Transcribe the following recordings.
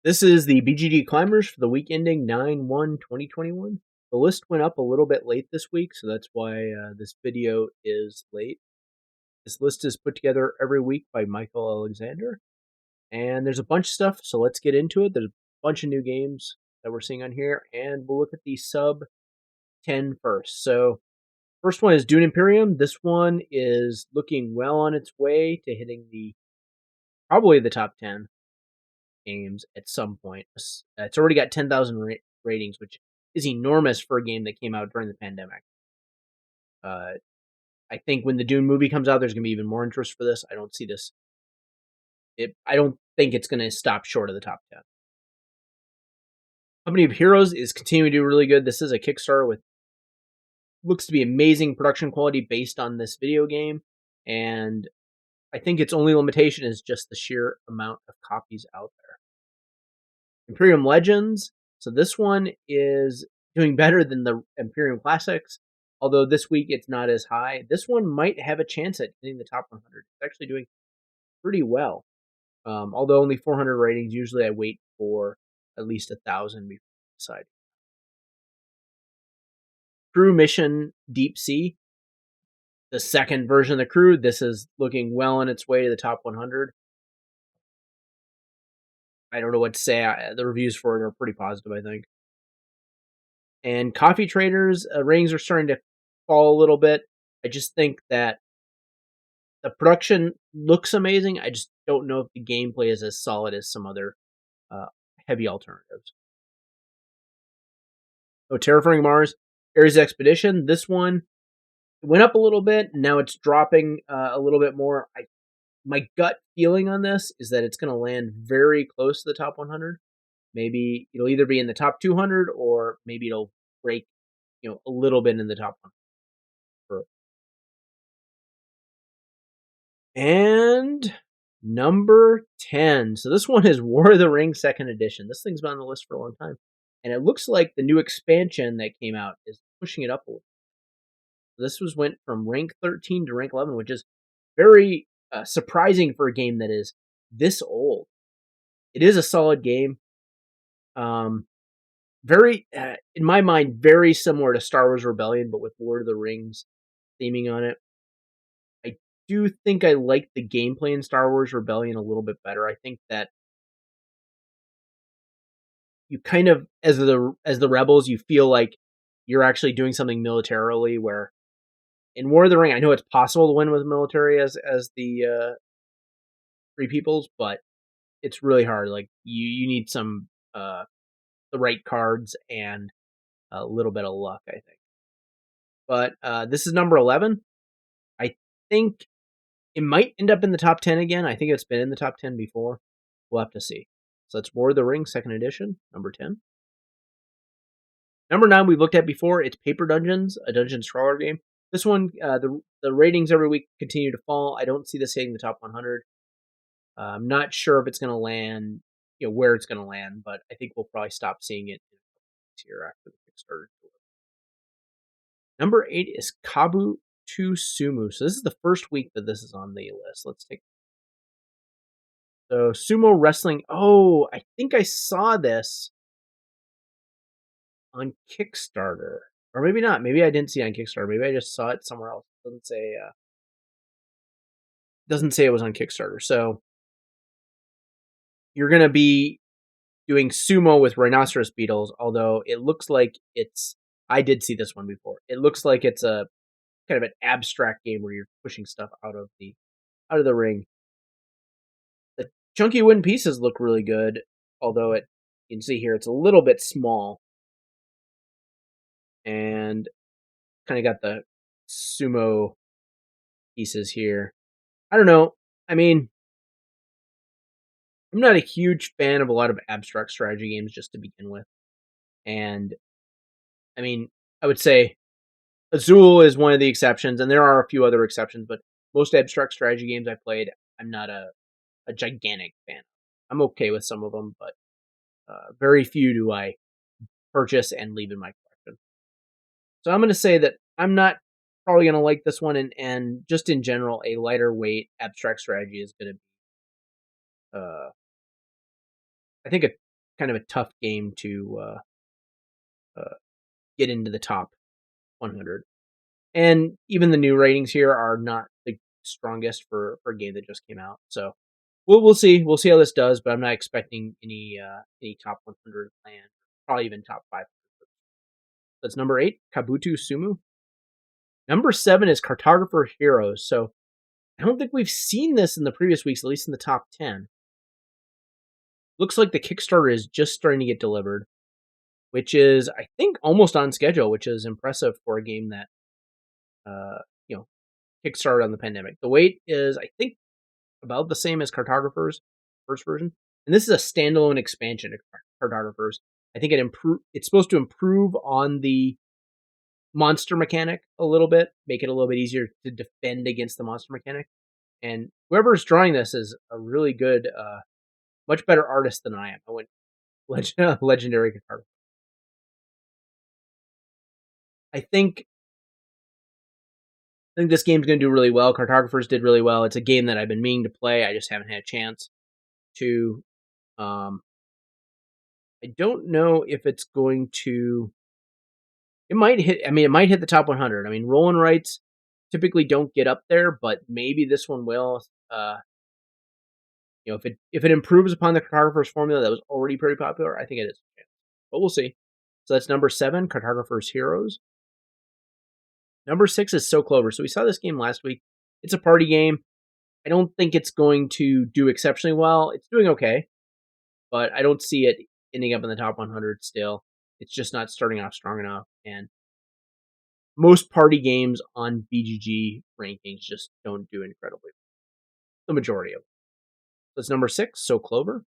This is the BGG Climbers for the week ending 9/1/2021. The list went up a little bit late this week, so that's why this video is late. This list is put together every week by Michael Alexander, and there's a bunch of stuff, so let's get into it. There's a bunch of new games that we're seeing on here, and we'll look at the sub 10 first. So, first one is Dune Imperium. This one is looking well on its way to hitting probably the top 10 games at some point. It's already got 10,000 ratings, which is enormous for a game that came out during the pandemic. I think when the Dune movie comes out, there's going to be even more interest for this. I don't see this. I don't think it's going to stop short of the top 10. Company of Heroes is continuing to do really good. This is a Kickstarter with looks to be amazing production quality based on this video game, and I think its only limitation is just the sheer amount of copies out there. Imperium Legends. So this one is doing better than the Imperium Classics, although this week it's not as high. This one might have a chance at hitting the top 100. It's actually doing pretty well. Although only 400 ratings, usually I wait for at least 1,000 before I decide. Crew Mission Deep Sea. The second version of the Crew. This is looking well on its way to the top 100. I don't know what to say. The reviews for it are pretty positive, I think. And Coffee Traders, ratings are starting to fall a little bit. I just think that the production looks amazing. I just don't know if the gameplay is as solid as some other heavy alternatives. So Terraforming Mars, Ares Expedition. This one went up a little bit. Now it's dropping a little bit more. My gut feeling on this is that it's going to land very close to the top 100. Maybe it'll either be in the top 200 or maybe it'll break, a little bit in the top 100. And number 10. So this one is War of the Rings 2nd Edition. This thing's been on the list for a long time. And it looks like the new expansion that came out is pushing it up a little. This went from rank 13 to rank 11, which is very surprising for a game that is this old. It is a solid game. Very, in my mind, very similar to Star Wars Rebellion, but with Lord of the Rings theming on it. I do think I like the gameplay in Star Wars Rebellion a little bit better. I think that you kind of, as the rebels, you feel like you're actually doing something militarily, where in War of the Ring, I know it's possible to win with military as the Free Peoples, but it's really hard. Like you need some the right cards and a little bit of luck, I think. But this is number 11. I think it might end up in the top 10 again. I think it's been in the top 10 before. We'll have to see. So that's War of the Rings 2nd Edition, number 10. Number 9 we've looked at before. It's Paper Dungeons, a dungeon crawler game. This one, the ratings every week continue to fall. I don't see this hitting the top 100. I'm not sure if it's going to land, where it's going to land, but I think we'll probably stop seeing it here after the Kickstarter. Number 8 is Kabu to Sumo. So this is the first week that this is on the list. Let's take. So sumo wrestling. Oh, I think I saw this on Kickstarter, or maybe not. Maybe I didn't see it on Kickstarter. Maybe I just saw it somewhere else. It doesn't say it was on Kickstarter. So you're gonna be doing sumo with rhinoceros beetles. Although it looks like I did see this one before. It looks like it's a kind of an abstract game where you're pushing stuff out of the ring. The chunky wooden pieces look really good, although you can see here it's a little bit small. And kind of got the sumo pieces here. I don't know. I mean, I'm not a huge fan of a lot of abstract strategy games just to begin with. And I mean, I would say Azul is one of the exceptions, and there are a few other exceptions, but most abstract strategy games I played, I'm not a gigantic fan. I'm okay with some of them, but very few do I purchase and leave in my collection. So I'm going to say that I'm not probably going to like this one, and just in general, a lighter weight abstract strategy is going to be, I think kind of a tough game to get into the top 100. And even the new ratings here are not the strongest for a game that just came out. So we'll see. We'll see how this does, but I'm not expecting any top 100 land, probably even top 500. That's number 8, Kabuto Sumu. Number 7 is Cartographer Heroes. So I don't think we've seen this in the previous weeks, at least in the top 10. Looks like the Kickstarter is just starting to get delivered, which is, I think, almost on schedule, which is impressive for a game that, kickstarted on the pandemic. The wait is, I think, about the same as Cartographer's first version, and this is a standalone expansion of Cartographers. I think it's supposed to improve on the monster mechanic a little bit, make it a little bit easier to defend against the monster mechanic. And whoever's drawing this is a really good, much better artist than I am. I went legendary cartographer. I think this game's going to do really well. Cartographers did really well. It's a game that I've been meaning to play. I just haven't had a chance to. I don't know if it's going to. It might hit. I mean, it might hit the top 100. I mean, roll and writes typically don't get up there, but maybe this one will. If it improves upon the Cartographer's formula that was already pretty popular, I think it is. But we'll see. So that's number 7, Cartographer's Heroes. Number 6 is So Clover. So we saw this game last week. It's a party game. I don't think it's going to do exceptionally well. It's doing okay, but I don't see it ending up in the top 100 still. It's just not starting off strong enough. And most party games on BGG rankings just don't do incredibly well. The majority of them. So it's number 6, So Clover.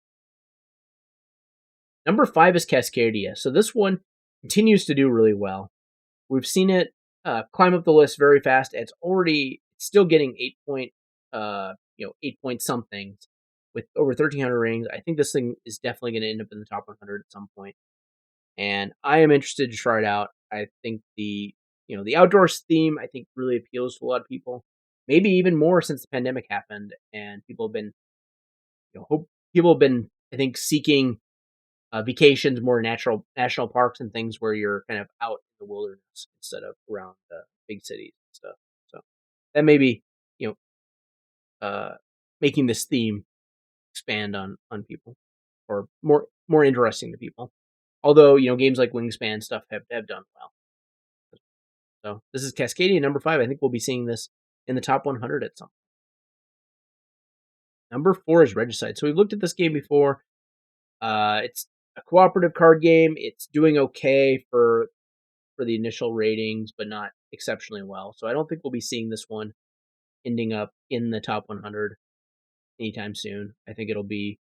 Number 5 is Cascadia. So this one continues to do really well. We've seen it climb up the list very fast. It's still getting 8 point somethings with over 1,300 rings. I think this thing is definitely going to end up in the top 100 at some point. And I am interested to try it out. I think the outdoors theme, I think, really appeals to a lot of people. Maybe even more since the pandemic happened, and people have been, I think, seeking vacations, more national parks and things where you're kind of out in the wilderness instead of around big cities and stuff. So that may be, making this theme expand on people, or more interesting to people. Although, games like Wingspan stuff have done well. So this is Cascadia, number 5. I think we'll be seeing this in the top 100 at some point. Number 4 is Regicide. So we've looked at this game before. It's a cooperative card game. It's doing okay for the initial ratings, but not exceptionally well. So I don't think we'll be seeing this one ending up in the top 100 anytime soon. I think it'll be,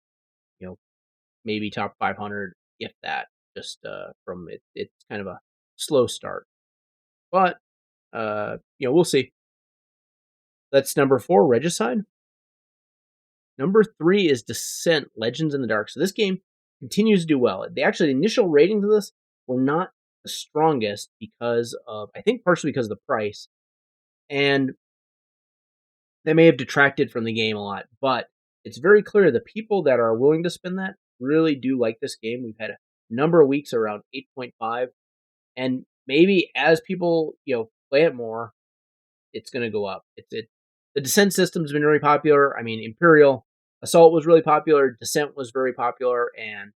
maybe top 500, if that, just from it. It's kind of a slow start. But, we'll see. That's number 4, Regicide. Number 3 is Descent, Legends in the Dark. So this game continues to do well. The initial ratings of this were not the strongest because of, I think, partially because of the price. And they may have detracted from the game a lot. But it's very clear the people that are willing to spend that really do like this game. We've had a number of weeks around 8.5. And maybe as people, play it more, it's going to go up. The Descent system's been very popular. I mean, Imperial Assault was really popular. Descent was very popular, and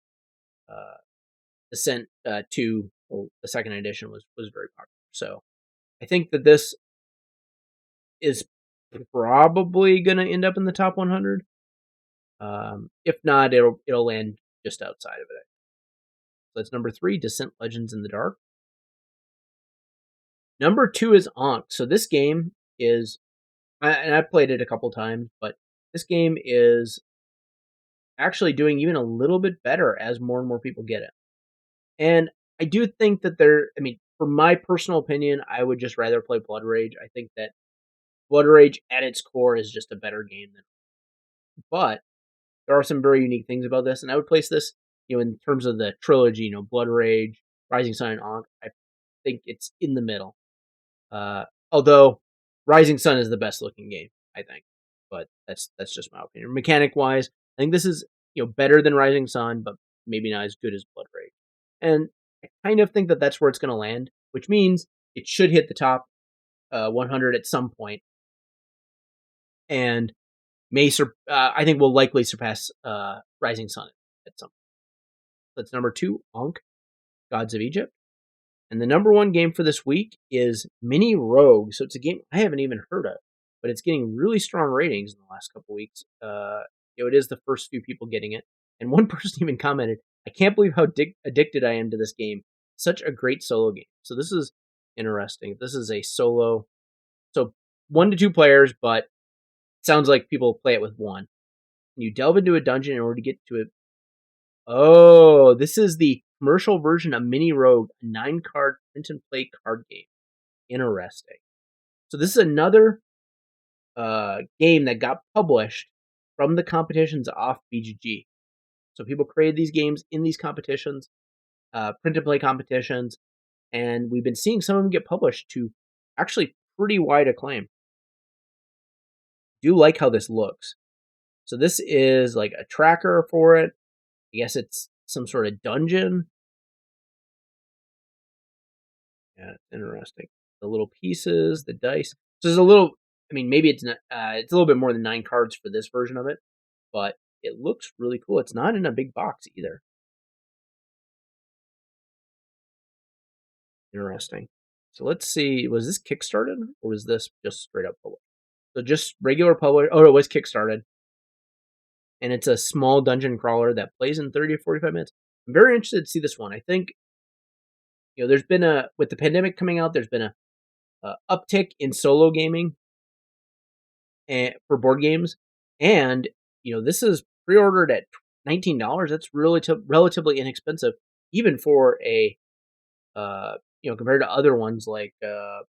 Descent 2, the second edition, was very popular. So I think that this is probably going to end up in the top 100. If not, it'll land just outside of it. So that's number 3, Descent, Legends in the Dark. Number 2 is Ankh. So this game is, and I've played it a couple times, but this game is actually doing even a little bit better as more and more people get it. And I do think that for my personal opinion, I would just rather play Blood Rage. I think that Blood Rage at its core is just a better game but there are some very unique things about this, and I would place this, in terms of the trilogy, Blood Rage, Rising Sun, and Ankh. I think it's in the middle. Although Rising Sun is the best looking game, I think, but that's just my opinion. Mechanic wise, I think this is better than Rising Sun, but maybe not as good as Blood Rage. And I kind of think that that's where it's going to land, which means it should hit the top 100 at some point, and I think will likely surpass Rising Sun at some point. That's number 2, Ankh, Gods of Egypt. And the number 1 game for this week is Mini Rogue. So it's a game I haven't even heard of, but it's getting really strong ratings in the last couple weeks. It is the first few people getting it. And one person even commented, I can't believe how addicted I am to this game. Such a great solo game. So this is interesting. This is a solo, so 1 to 2 players, but it sounds like people play it with 1. You delve into a dungeon in order to get to it. Oh, this is the commercial version of Mini Rogue, a 9-card print and play card game. Interesting. So this is another game that got published from the competitions off BGG. So people created these games in these competitions, print and play competitions, and we've been seeing some of them get published to actually pretty wide acclaim. Do like how this looks. So this is like a tracker for it. I guess it's some sort of dungeon. Yeah, interesting. The little pieces, the dice. So there's a little. I mean, maybe it's not. It's a little bit more than 9 cards for this version of it, but it looks really cool. It's not in a big box either. Interesting. So let's see. Was this Kickstarted or was this just straight up published? So just regular published. Oh, it was Kickstarted, and it's a small dungeon crawler that plays in 30 to 45 minutes. I'm very interested to see this one. I think there's been with the pandemic coming out, there's been a uptick in solo gaming and for board games, and this is pre-ordered at $19. That's really relatively inexpensive, even for a compared to other ones like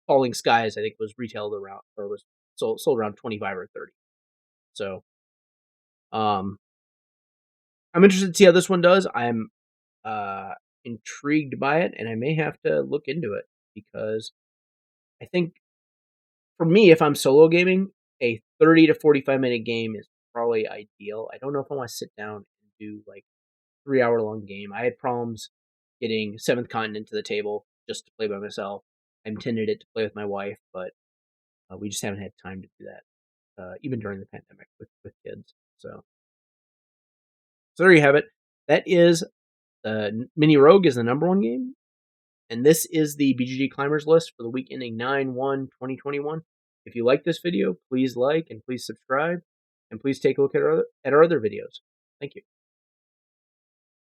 Falling Skies. I think was retailed around or was sold around 25 or 30. So, I'm interested to see how this one does. I'm intrigued by it, and I may have to look into it because I think for me, if I'm solo gaming, a 30 to 45-minute game is probably ideal. I don't know if I want to sit down and do like 3-hour long game. I had problems getting Seventh Continent to the table just to play by myself. I intended it to play with my wife, but we just haven't had time to do that, even during the pandemic with kids. So there you have it. That is Mini Rogue is the number 1 game. And this is the BGG Climbers list for the week ending 9/1/2021. If you like this video, please like and please subscribe. And please take a look at our other videos. Thank you.